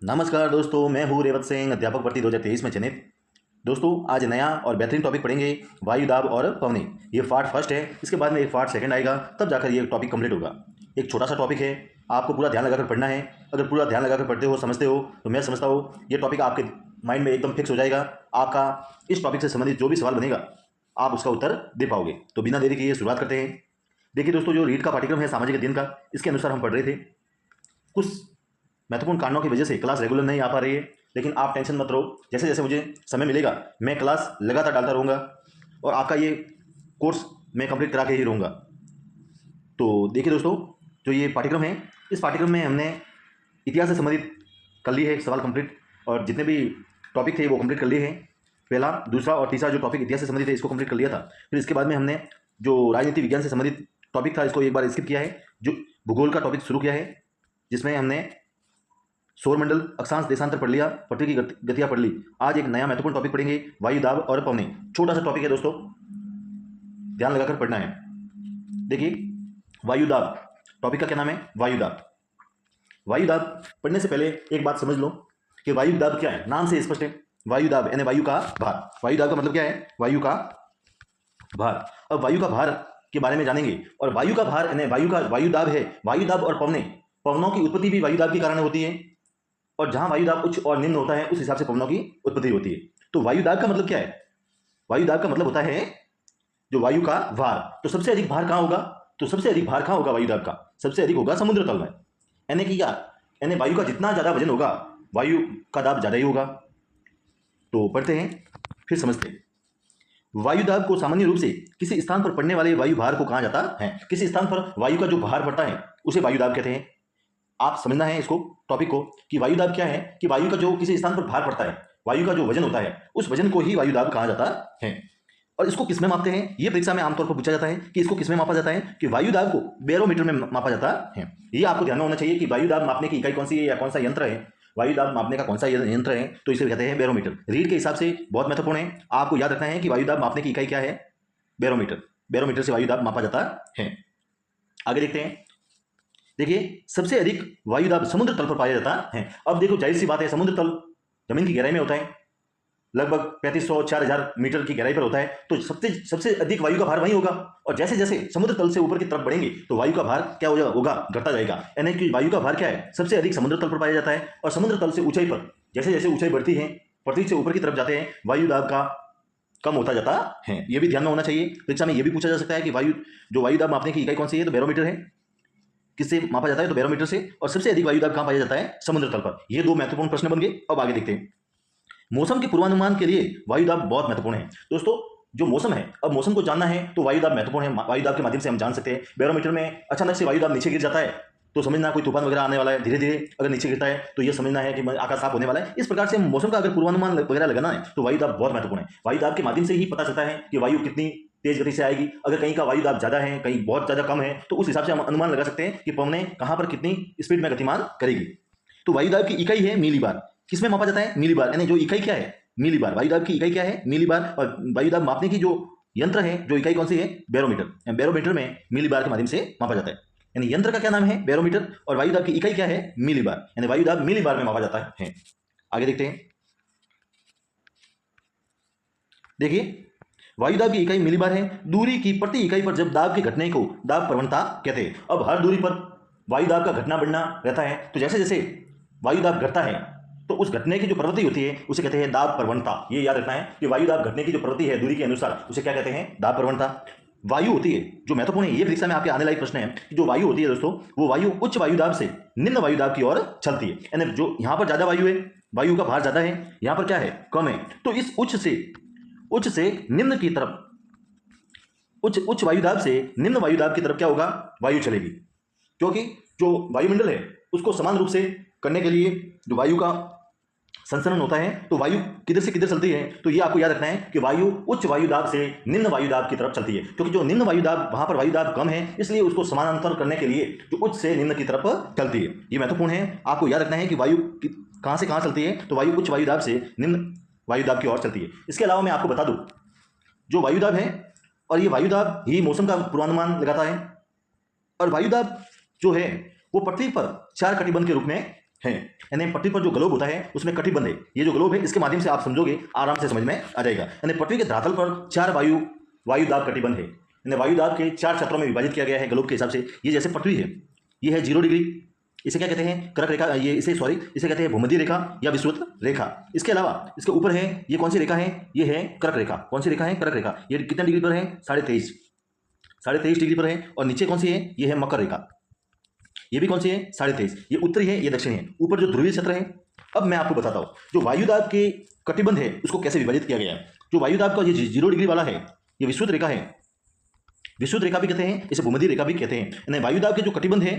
नमस्कार दोस्तों, मैं हूँ रेवत सिंह, अध्यापक भर्ती 2023 में चयनित। दोस्तों, आज नया और बेहतरीन टॉपिक पढ़ेंगे, वायु दाब और पवनी। ये पार्ट फर्स्ट है, इसके बाद में एक पार्ट सेकंड आएगा, तब जाकर ये टॉपिक कंप्लीट होगा। एक छोटा सा टॉपिक है, आपको पूरा ध्यान लगाकर पढ़ना है। अगर पूरा ध्यान लगाकर पढ़ते हो, समझते हो, तो मैं समझता हूँ ये टॉपिक आपके माइंड में एकदम फिक्स हो जाएगा। आपका इस टॉपिक से संबंधित जो भी सवाल बनेगा, आप उसका उत्तर दे पाओगे। तो बिना देरी किए शुरुआत करते हैं। देखिए दोस्तों, जो रीट का पाठ्यक्रम है सामाजिक अध्ययन का, इसके अनुसार हम पढ़ रहे थे। कुछ महत्वपूर्ण कारणों की वजह से क्लास रेगुलर नहीं आ पा रही है, लेकिन आप टेंशन मत रहो। जैसे जैसे मुझे समय मिलेगा, मैं क्लास लगातार डालता रहूँगा और आपका ये कोर्स मैं कंप्लीट करा के ही रहूँगा। तो देखिए दोस्तों, जो ये पाठ्यक्रम है, इस पाठ्यक्रम में हमने इतिहास से संबंधित कर ली है सवाल कंप्लीट, और जितने भी टॉपिक थे वो कंप्लीट कर लिए हैं। पहला, दूसरा और तीसरा जो टॉपिक इतिहास से संबंधित है, इसको कंप्लीट कर लिया था। फिर इसके बाद में हमने जो राजनीति विज्ञान से संबंधित टॉपिक था, इसको एक बार स्किप किया है। जो भूगोल का टॉपिक शुरू किया है, जिसमें हमने सौरमंडल, अक्षांश, देशांतर पढ़ लिया, पृथ्वी की गतियां पढ़ ली। आज एक नया महत्वपूर्ण टॉपिक पढ़ेंगे, वायु दाब और पवनी। छोटा सा टॉपिक है दोस्तों, ध्यान लगाकर पढ़ना है। देखिए, वायु दाब टॉपिक का क्या नाम है? वायु दाब। वायु दाब पढ़ने से पहले एक बात समझ लो कि वायु दाब क्या है। नाम से स्पष्ट है, वायु दाब यानी वायु का भार। वायु दाब का मतलब क्या है? वायु का भार। अब वायु का भार के बारे में जानेंगे, और वायु का भार यानी वायु दाब है। वायु दाब और पवने, पवनों की उत्पत्ति भी वायु दाब के कारण होती है, और जहां वायु दाब उच्च और निम्न होता है, उस हिसाब से पवनों की उत्पत्ति होती है। तो वायु दाब का मतलब क्या है? वायु दाब का मतलब होता है जो वायु का भार। तो सबसे अधिक भार कहां होगा? तो सबसे अधिक भार कहां होगा वायु दाब का? सबसे अधिक होगा समुद्र तल में। यानी कि क्या? यानी वायु का जितना ज्यादा वजन होगा, वायु का दाब ज्यादा ही होगा। तो पढ़ते हैं, फिर समझते हैं। वायु दाब को सामान्य रूप से किसी स्थान पर पड़ने वाले वायु भार को कहा जाता है। किसी स्थान पर वायु का जो भार पड़ता है, उसे वायु दाब कहते हैं। आप समझना है इसको, टॉपिक को, कि वायु दाब क्या है। कि वायु का जो किसी स्थान पर भार पड़ता है, वायु का जो वजन होता है, उस वजन को ही वायु दाब कहा जाता है। और इसको किसमें मापते हैं? ये परीक्षा में आमतौर पर पूछा जाता है कि इसको किसमें मापा जाता है। कि वायु दाब को बैरोमीटर में मापा जाता है। ये आपको ध्यान में होना चाहिए कि वायु दाब मापने की इकाई कौन सी है या कौन सा यंत्र है। वायु दाब मापने का कौन सा यंत्र है? तो इसे कहते हैं बैरोमीटर। रीड के हिसाब से बहुत महत्वपूर्ण है, आपको याद रखना है कि वायु दाब मापने की इकाई क्या है? बैरोमीटर। बैरोमीटर से वायु दाब मापा जाता है। आगे देखते हैं। देखिए, सबसे अधिक वायु दाब समुद्र तल पर पाया जाता है। अब देखो, जाहिर सी बात है, समुद्र तल जमीन की गहराई में होता है, लगभग 3500-4000 मीटर की गहराई पर होता है। तो सबसे सबसे अधिक वायु का भार वहीं होगा। और जैसे जैसे समुद्र तल से ऊपर की तरफ बढ़ेंगे, तो वायु का भार क्या होगा? घटता जाएगा। यानी कि वायु का भार क्या है? सबसे अधिक समुद्र तल पर पाया जाता है। और समुद्र तल से ऊंचाई पर जैसे जैसे ऊंचाई बढ़ती है, पृथ्वी से ऊपर की तरफ जाते हैं, वायु दाब का कम होता जाता है। ये भी ध्यान में होना चाहिए। परीक्षा में यह भी पूछा जा सकता है कि वायु दाब मापने की इकाई कौन सी है? तो बैरोमीटर है। किससे मापा जाता है? तो बैरोमीटर से। और सबसे अधिक वायु दाब कहां पाया जाता है? समुद्र तल पर। ये दो महत्वपूर्ण प्रश्न बन गए। अब आगे देखते हैं। मौसम के पूर्वानुमान के लिए वायु दाब बहुत महत्वपूर्ण है। दोस्तों, जो मौसम है, अब मौसम को जानना है तो वायु दाब महत्वपूर्ण है। वायु दाब के माध्यम से हम जान सकते हैं। बैरोमीटर में अचानक से वायु दाब नीचे गिर जाता है, तो समझना कोई तूफान वगैरह आने वाला है। धीरे धीरे अगर नीचे गिरता है, तो ये समझना है कि आकाश साफ होने वाला है। इस प्रकार से मौसम का अगर पूर्वानुमान वगैरह लगाना है, तो वायु दाब बहुत महत्वपूर्ण है। वायु दाब के माध्यम से ही पता चलता है कि वायु कितनी तेज गति से आएगी। अगर कहीं का वायु दाब ज्यादा है, कहीं बहुत ज्यादा कम है, तो उस हिसाब से हम अनुमान लगा सकते हैं कि पवनें कहां पर कितनी स्पीड में गतिमान करेगी। तो वायु दाब की इकाई है मिलीबार। किसमें मापा जाता है? मिलीबार। यानी जो इकाई क्या है? मिलीबार। वायु दाब की इकाई क्या है? मिलीबार। और वायु दाब मापने की जो यंत्र है, जो इकाई कौन सी है? बैरोमीटर। बैरोमीटर में मिलीबार के माध्यम से मापा जाता है। यानी यंत्र का क्या नाम है? बैरोमीटर। और वायु दाब की इकाई क्या है? मिलीबार। यानी वायु दाब मिलीबार में मापा जाता है। आगे देखते हैं। देखिए, वायु दाब की इकाई मिलीबार है। दूरी की प्रति इकाई पर जब दाब के घटने को दाब प्रवणता कहते हैं। अब हर दूरी पर वायु दाब का घटना बढ़ना रहता है। तो जैसे जैसे वायु दाब घटता है, तो उस घटने की जो प्रवृत्ति होती है, उसे कहते हैं दाब प्रवणता। ये याद रखना है कि वायु दाब घटने की जो प्रवृत्ति है दूरी के अनुसार, उसे क्या कहते हैं? दाब प्रवणता। वायु होती है जो महत्वपूर्ण है, ये परीक्षा में आपके आने लायक प्रश्न है कि जो वायु होती है दोस्तों, वो वायु उच्च वायु दाब से निम्न वायु दाब की ओर चलती है। यानी जो यहां पर ज्यादा वायु है, वायु का भार ज्यादा है, यहां पर क्या है? कम है। तो इस उच्च से निम्न की तरफ, उच्च वायु दाब से निम्न वायु दाब की तरफ क्या होगा? वायु चलेगी। क्योंकि जो वायुमंडल है, उसको समान रूप से करने के लिए जो वायु का संचरण होता है, तो वायु किधर से किधर चलती है? तो ये आपको याद रखना है कि वायु उच्च वायु दाब से निम्न वायु दाब की तरफ चलती है। क्योंकि जो निम्न वायु दाब, वहां पर वायु दाब कम है, इसलिए उसको समानांतर करने के लिए जो उच्च से निम्न की तरफ चलती है। ये महत्वपूर्ण है, आपको याद रखना है कि वायु कहां से कहां चलती है? तो वायु उच्च वायु दाब से निम्न वायु दाब की ओर चलती है। इसके अलावा मैं आपको बता दूं, जो वायु दाब है, और ये वायु दाब ही मौसम का पूर्वानुमान लगाता है। और वायु दाब जो है, वो पृथ्वी पर चार कटिबंध के रूप में हैं। यानी पृथ्वी पर जो ग्लोब होता है उसमें कटिबंध है। ये जो ग्लोब है इसके माध्यम से आप समझोगे, आराम से समझ में आ जाएगा। यानी पृथ्वी के धरातल पर 4 वायुदाब कटिबंध है। यानी वायुदाब के 4 क्षेत्रों में विभाजित किया गया है ग्लोब के हिसाब से। ये जैसे पृथ्वी है, ये है 0 डिग्री, इसे क्या कहते हैं, कर्क रेखा, इसे कहते हैं भूमध्य रेखा या विषुवत रेखा। इसके अलावा इसके ऊपर है, ये कौन सी रेखा है, ये है कर्क रेखा। कौन सी रेखा है, कर्क रेखा। ये कितने डिग्री पर है, 23.5 डिग्री पर है। और नीचे कौन सी है, ये है मकर रेखा। ये भी कौन सी है, 23.5। ये उत्तरी है, ये दक्षिणी है। ऊपर जो ध्रुवीय क्षेत्र है। अब मैं आपको बताता हूँ जो वायुदाब के कटिबंध है उसको कैसे विभाजित किया गया है। जो वायुदाब का ये 0 डिग्री वाला है, ये विषुवत रेखा है। विषुवत रेखा भी कहते हैं, इसे भूमध्य रेखा भी कहते हैं। यानी वायुदाब के जो कटिबंध है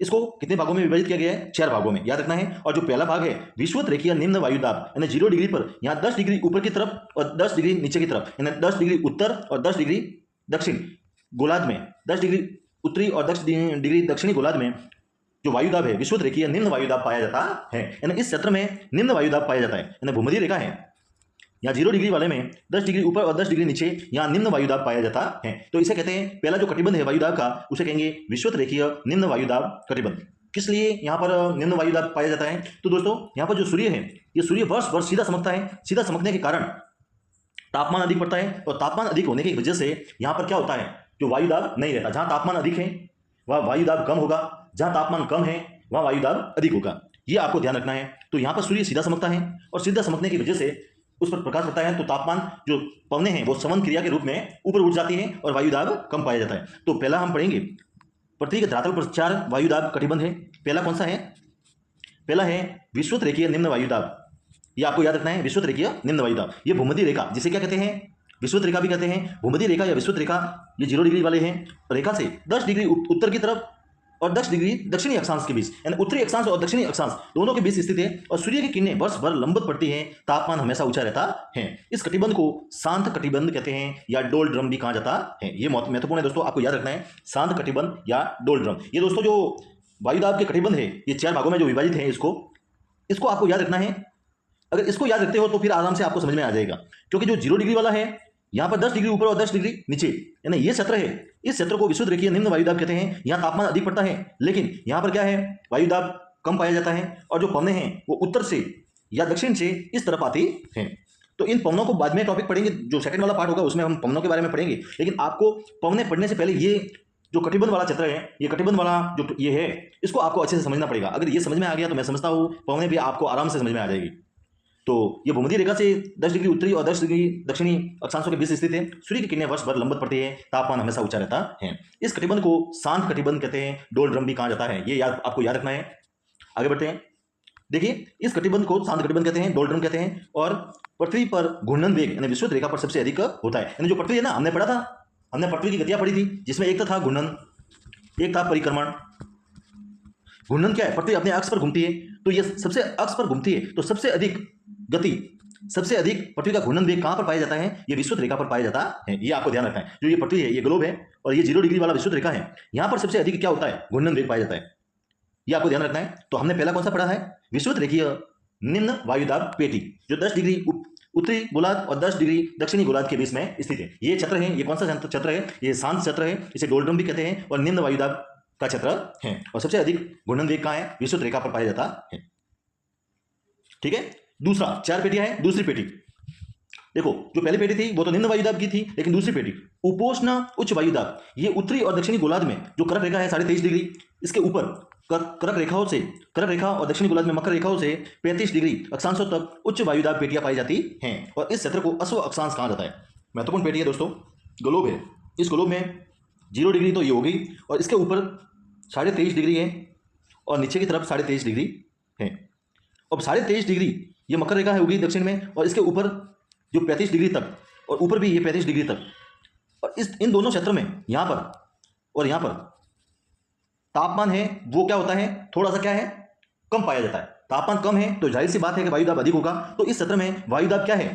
इसको कितने भागों में विभाजित किया गया है, 4 भागों में, याद रखना है। और जो पहला भाग है विषुवत रेखीय निम्न वायुदाब, यानी 0 डिग्री पर यहाँ 10 डिग्री ऊपर की तरफ और 10 डिग्री नीचे की तरफ, यानी 10 डिग्री उत्तर और 10 डिग्री दक्षिण गोलार्ध में, 10 डिग्री उत्तरी और 10 डिग्री दक्षिणी गोलार्ध में जो वायुदाब है विषुवत रेखीय निम्न वायुदाब पाया जाता है। यानी इस क्षेत्र में निम्न वायुदाब पाया जाता है। यानी भूमध्य रेखा है, यहाँ 0 डिग्री वाले में 10 डिग्री ऊपर और 10 डिग्री नीचे यहाँ निम्न वायुदाब पाया जाता है। तो इसे कहते हैं, पहला जो कटिबंध है वायुदाब का उसे कहेंगे विषुवत रेखीय निम्न वायुदाब कटिबंध। किस लिए यहाँ पर निम्न वायुदाब पाया जाता है, तो दोस्तों यहाँ पर जो सूर्य है ये सूर्य वर्ष भर सीधा चमकता है। सीधा चमकने के कारण तापमान अधिक पड़ता है, और तापमान अधिक होने की वजह से यहाँ पर क्या होता है, जो वायुदाब नहीं रहता। जहाँ तापमान अधिक है वह वायुदाब कम होगा, जहाँ तापमान कम है वहाँ वायुदाब अधिक होगा। ये आपको ध्यान रखना है। तो यहाँ पर सूर्य सीधा चमकता है और सीधा चमकने की वजह से उस पर प्रकाश पड़ता है, तो तापमान जो पवनें हैं वो संवहन क्रिया के रूप में ऊपर उठ जाती हैं और वायुदाब कम पाया जाता है। तो पहला हम पढ़ेंगे, पृथ्वी के धरातल पर 4 वायुदाब कटिबंध है। पहला कौन सा है, पहला है विषुवत रेखीय निम्न वायुदाब। ये आपको याद रखना है, विषुवत रेखीय निम्न वायुदाब। ये भूमध्य रेखा, जिसे क्या कहते हैं, विषुवत रेखा भी कहते हैं, भूमध्य रेखा या विषुवत रेखा, ये 0 डिग्री वाले हैं। रेखा से 10 डिग्री उत्तर की तरफ और 10 डिग्री दक्षिणी अक्षांश के बीच, यानी उत्तरी अक्षांश और दक्षिणी अक्षांश दोनों के बीच स्थित है। और सूर्य की किरणें वर्ष भर लंबवत पड़ती हैं, तापमान हमेशा ऊंचा रहता है। इस कटिबंध को शांत कटिबंध कहते हैं या डोल ड्रम भी कहा जाता है। ये महत्वपूर्ण है दोस्तों, आपको याद रखना है, शांत कटिबंध या डोल ड्रम। ये दोस्तों जो वायुदाब के कटिबंध है ये 4 भागों में जो विभाजित है, इसको आपको याद रखना है। अगर इसको याद रखते हो तो फिर आराम से आपको समझ में आ जाएगा। क्योंकि जो 0 डिग्री वाला है यहाँ पर 10 डिग्री ऊपर और 10 डिग्री नीचे, यानी ये क्षेत्र है, इस क्षेत्र को विषुवत रेखीय निम्न वायुदाब कहते हैं। यहाँ तापमान अधिक पड़ता है, लेकिन यहाँ पर क्या है, वायुदाब कम पाया जाता है। और जो पवनें हैं वो उत्तर से या दक्षिण से इस तरफ आती हैं। तो इन पवनों को बाद में टॉपिक पढ़ेंगे, जो सेकंड वाला पार्ट होगा उसमें हम पवनों के बारे में पढ़ेंगे। लेकिन आपको पवनें पढ़ने से पहले ये जो कटिबंध वाला क्षेत्र है, ये कटिबंध वाला जो ये है, इसको आपको अच्छे से समझना पड़ेगा। अगर ये समझ में आ गया तो मैं समझता हूँ पवनें भी आपको आराम से समझ में आ जाएगी। तो ये भूमध्य रेखा से 10 डिग्री उत्तरी और 10 डिग्री दक्षिणी अक्षांशों के बीच स्थित है। सूर्य की किरणें वर्ष भर लंबवत पड़ती है, तापमान हमेशा ऊंचा रहता है। इस कटिबंध को शांत कटिबंध कहते हैं, डोल ड्रम भी कहा जाता है। ये आपको याद रखना है। आगे बढ़ते हैं। देखिए, इस कटिबंध को शांत कटिबंध कहते हैं, डोल ड्रम कहते हैं। और पृथ्वी पर घूर्णन वेग यानी विषुवत रेखा पर सबसे अधिक होता है। यानी जो पृथ्वी है ना, हमने पढ़ा था, हमने पृथ्वी की गतियां पढ़ी थी, जिसमें एक था घूर्णन, एक था परिक्रमण। घूर्णन क्या है, पृथ्वी अपने अक्ष पर घूमती है, तो ये सबसे अक्ष पर घूमती है, तो सबसे अधिक गति, सबसे अधिक पृथ्वी का घूर्णन वेग कहां पर पाया जाता है, ये विषुवत रेखा पर पाया जाता है। ये आपको ध्यान रखना है। जो ये पृथ्वी है, ये ग्लोब है, और ये 0 डिग्री वाला विषुवत रेखा है, यहां पर सबसे अधिक क्या होता है, घूर्णन वेग पाया जाता है। ये आपको ध्यान रखना है। तो हमने पहला कौन सा पढ़ा है, विषुवत रेखीय निम्न वायुदाब पेटी, जो 10 डिग्री उत्तरी गोलार्ध और 10 डिग्री दक्षिणी गोलार्ध के बीच में स्थित है। ये क्षेत्र है, ये कौन सा क्षेत्र है, ये शांत क्षेत्र है, इसे डोल्ड्रम भी कहते हैं, और निम्न वायुदाब का क्षेत्र है। और सबसे अधिक घूर्णन वेग कहां है, विषुवत रेखा पर पाया जाता है। ठीक है। दूसरा, 4 पेटियां हैं। दूसरी पेटी देखो, जो पहली पेटी थी वो तो निम्न वायुदाब की थी, लेकिन दूसरी पेटी उपोष्ण उच्च वायुदाब, ये उत्तरी और दक्षिणी गोलार्ध में जो कर्क रेखा है 23.5 डिग्री, इसके ऊपर कर्क रेखाओं से, कर्क रेखा और दक्षिणी गोलार्ध में मकर रेखाओं से 35 डिग्री अक्षांशों तक उच्च वायुदाब पेटियां पाई जाती हैं। और इस क्षेत्र को अश्व अक्षांश कहा जाता है। महत्वपूर्ण पेटी है दोस्तों, ग्लोब है। इस ग्लोब में 0 डिग्री तो ये होगी, और इसके ऊपर 23.5 डिग्री है, और नीचे की तरफ 23.5 डिग्री है। अब 23.5 डिग्री ये मकर रेखा है होगी दक्षिण में, और इसके ऊपर जो 35 डिग्री तक, और ऊपर भी ये 35 डिग्री तक, और इन दोनों क्षेत्रों में यहाँ पर और यहाँ पर तापमान है वो क्या होता है, थोड़ा सा क्या है, कम पाया जाता है। तापमान कम है तो जाहिर सी बात है कि वायुदाब अधिक होगा। तो इस क्षेत्र में वायुदाब क्या है,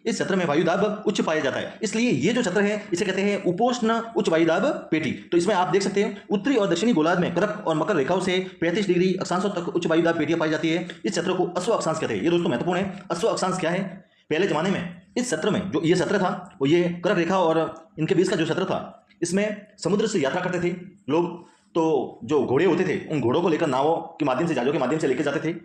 इस क्षेत्र में वायुदाब उच्च पाया जाता है। इसलिए ये जो क्षेत्र है इसे कहते हैं उपोष्ण उच्च वायुदाब पेटी। तो इसमें आप देख सकते हैं उत्तरी और दक्षिणी गोलार्ध में कर्क और मकर रेखाओं से 35 डिग्री अक्षांशों तक उच्च वायुदाब पेटियां पाई जाती है। इस क्षेत्र को अश्व अक्षांश कहते हैं। ये दोस्तों महत्वपूर्ण है। अश्व अक्षांश क्या है, पहले जमाने में इस क्षेत्र में जो ये क्षेत्र था, वो ये कर्क रेखा और इनके बीच का जो क्षेत्र था, इसमें समुद्र से यात्रा करते थे लोग, तो जो घोड़े होते थे उन घोड़ों को लेकर नावों के माध्यम से, जहाज़ों के माध्यम से लेके जाते थे।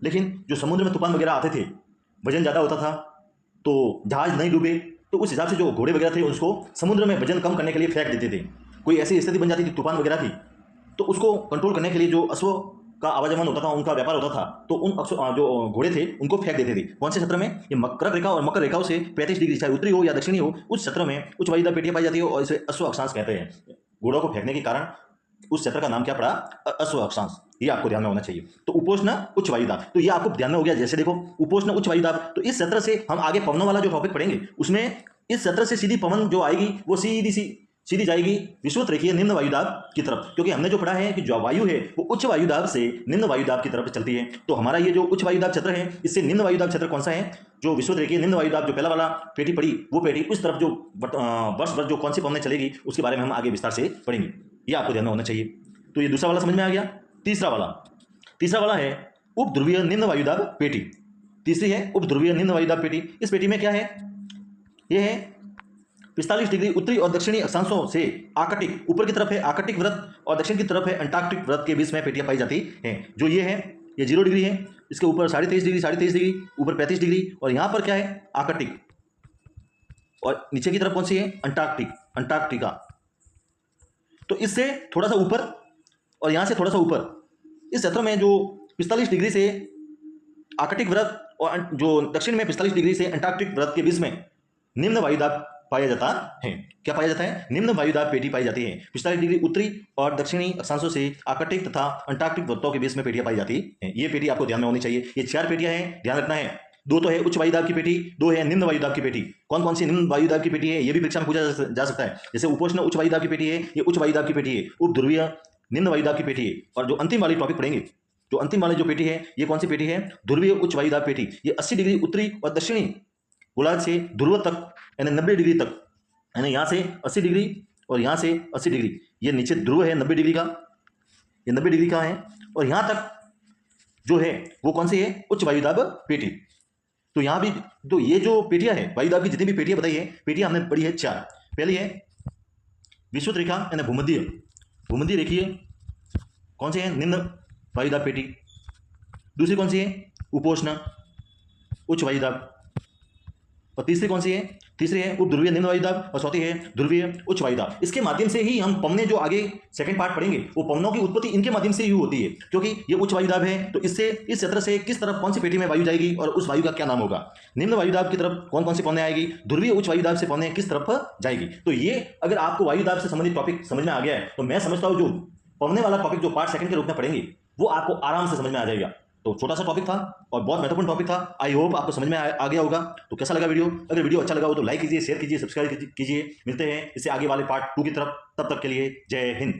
लेकिन जो समुद्र में तूफान वगैरह आते थे, वजन ज़्यादा होता था तो जहाज़ नहीं डूबे, तो उस हिसाब से जो घोड़े वगैरह थे उसको समुद्र में वजन कम करने के लिए फेंक देते थे। कोई ऐसी स्थिति बन जाती थी तूफान वगैरह की, तो उसको कंट्रोल करने के लिए जो अश्व का आवागमन होता था, उनका व्यापार होता था, तो उन जो घोड़े थे उनको फेंक देते थे। कौन से क्षेत्र में? ये मकर रेखा और मकर रेखाओं से 35 डिग्री, चाहे उत्तरी हो या दक्षिणी हो, उस क्षेत्र में उच्च वायुदाब पेटियां पाई जाती है और इसे अश्व अक्षांश कहते हैं। घोड़ों को फेंकने के कारण उस क्षेत्र का नाम क्या पड़ा? अश्व अक्षांश। ये आपको ध्यान में होना चाहिए। तो उपोष्ण उच्च वायुदाब, तो ये आपको ध्यान में हो गया। जैसे देखो उपोष्ण उच्च वायुदाब, तो इस क्षेत्र से हम आगे पवनों वाला जो टॉपिक पढ़ेंगे उसमें इस क्षेत्र से सीधी पवन जो आएगी वो सीधी जाएगी विषुवत रेखीय निम्न वायुदाब की तरफ, क्योंकि हमने जो पढ़ा है कि जो वायु है वो उच्च वायुदाब से निम्न वायुदाब की तरफ चलती है। तो हमारा ये जो उच्च वायुदाब क्षेत्र है, इससे निम्न वायुदाब क्षेत्र कौन सा है? जो विषुवत रेखीय निम्न वायुदाब, जो पहला वाला पेटी पड़ी, वो पेटी उस तरफ जो वर्ष भर जो कौन सी पवनें चलेगी उसके बारे में हम आगे विस्तार से पढ़ेंगे। ये आपको ध्यान में होना चाहिए। तो ये दूसरा वाला समझ में आ गया। तीसरा वाला है उप ध्रुवीय निम्न वायुदाब पेटी। तीसरी है उप ध्रुवीय निम्न वायुदाब पेटी। इस पेटी में क्या है? यह है 45 डिग्री उत्तरी और दक्षिणी अक्षांशों से आर्कटिक, ऊपर की तरफ है आर्कटिक व्रत और दक्षिण की तरफ है अंटार्कटिक व्रत के बीच में पेटियां पाई जाती हैं। जो ये है, ये 0 डिग्री है, इसके ऊपर 23.5 डिग्री, ऊपर 35 डिग्री, और यहाँ पर क्या है? आर्कटिक, और नीचे की तरफ कौन सी है? अंटार्कटिका। तो इससे थोड़ा सा ऊपर और यहाँ से थोड़ा सा ऊपर, इस क्षेत्र में जो 45 डिग्री से आर्कटिक व्रत और जो दक्षिण में 45 डिग्री से अंटार्कटिक व्रत के बीच में निम्न वायुदाब पाया जाता है। क्या पाया जाता है? निम्न वायुदाब पेटी पाई जाती है। 45 डिग्री उत्तरी और दक्षिणी अक्षांशों से आर्कटिक तथा अंटार्कटिक व्रतों के बीच में पेटियां पाई जाती है। ये पेटी आपको ध्यान में होनी चाहिए। ये 4 पेटियां हैं, ध्यान रखना है। 2 तो है उच्च वायुदाब की पेटी, 2 है निम्न वायुदाब की पेटी। कौन कौन सी निम्न वायुदाब की पेटी है ये भी परीक्षा में पूछा जा सकता है। जैसे उपोष्ण उच्च वायुदाब की पेटी है, ये उच्च वायुदाब की पेटी है। उप ध्रुवीय निम्न वायुदाब की पेटी है। और जो अंतिम वाली टॉपिक पढ़ेंगे, जो अंतिम वाली जो पेटी है, ये कौन सी पेटी है? ध्रुवीय उच्च वायुदाब पेटी। ये 80 डिग्री उत्तरी और दक्षिणी गोलार्ध से ध्रुव तक, यानी 90 डिग्री तक, यानी यहाँ से 80 डिग्री और यहाँ से 80 डिग्री, ये नीचे ध्रुव है 90 डिग्री का, ये 90 डिग्री का है, और यहाँ तक जो है वो कौन सी है? उच्च वायुदाब पेटी। तो यहाँ भी तो ये जो पेटियां है, वायुदाब की जितनी भी पेटियां बताई है, पेटियां हमने पढ़ी है 4। पहली है विषुवत रेखा यानी भूमध्य रेखीय, कौन सी है? निम्न वायुदाब पेटी। दूसरी कौन सी है? उपोष्ण उच्च वायुदाब। और तीसरी कौन सी है? तीसरी है उप ध्रुवीय निम्न वायुदाब, और चौथी है ध्रुवीय उच्च वायुदाब। इसके माध्यम से ही हम पवनें जो आगे सेकंड पार्ट पढ़ेंगे, वो पवनों की उत्पत्ति इनके माध्यम से ही होती है, क्योंकि ये उच्च वायुदाब है। तो इससे इस क्षेत्र से किस तरफ कौन सी पेटी में वायु जाएगी और उस वायु का क्या नाम होगा? निम्न वायुदाब की तरफ कौन कौन सी पवनें आएगी, ध्रुवीय उच्च वायुदाब से पवनें किस तरफ जाएगी। तो ये अगर आपको वायुदाब से संबंधित टॉपिक समझ में आ गया है, तो मैं समझता हूँ जो पवने वाला टॉपिक जो पार्ट सेकंड के रूप में पढ़ेंगे वो आपको आराम से समझ में आ जाएगा। तो छोटा सा टॉपिक था और बहुत महत्वपूर्ण टॉपिक था। आई होप आपको समझ में आ गया होगा। तो कैसा लगा वीडियो? अगर वीडियो अच्छा लगा हो तो लाइक कीजिए, शेयर कीजिए, सब्सक्राइब कीजिए। मिलते हैं इससे आगे वाले पार्ट 2 की तरफ। तब तक के लिए जय हिंद।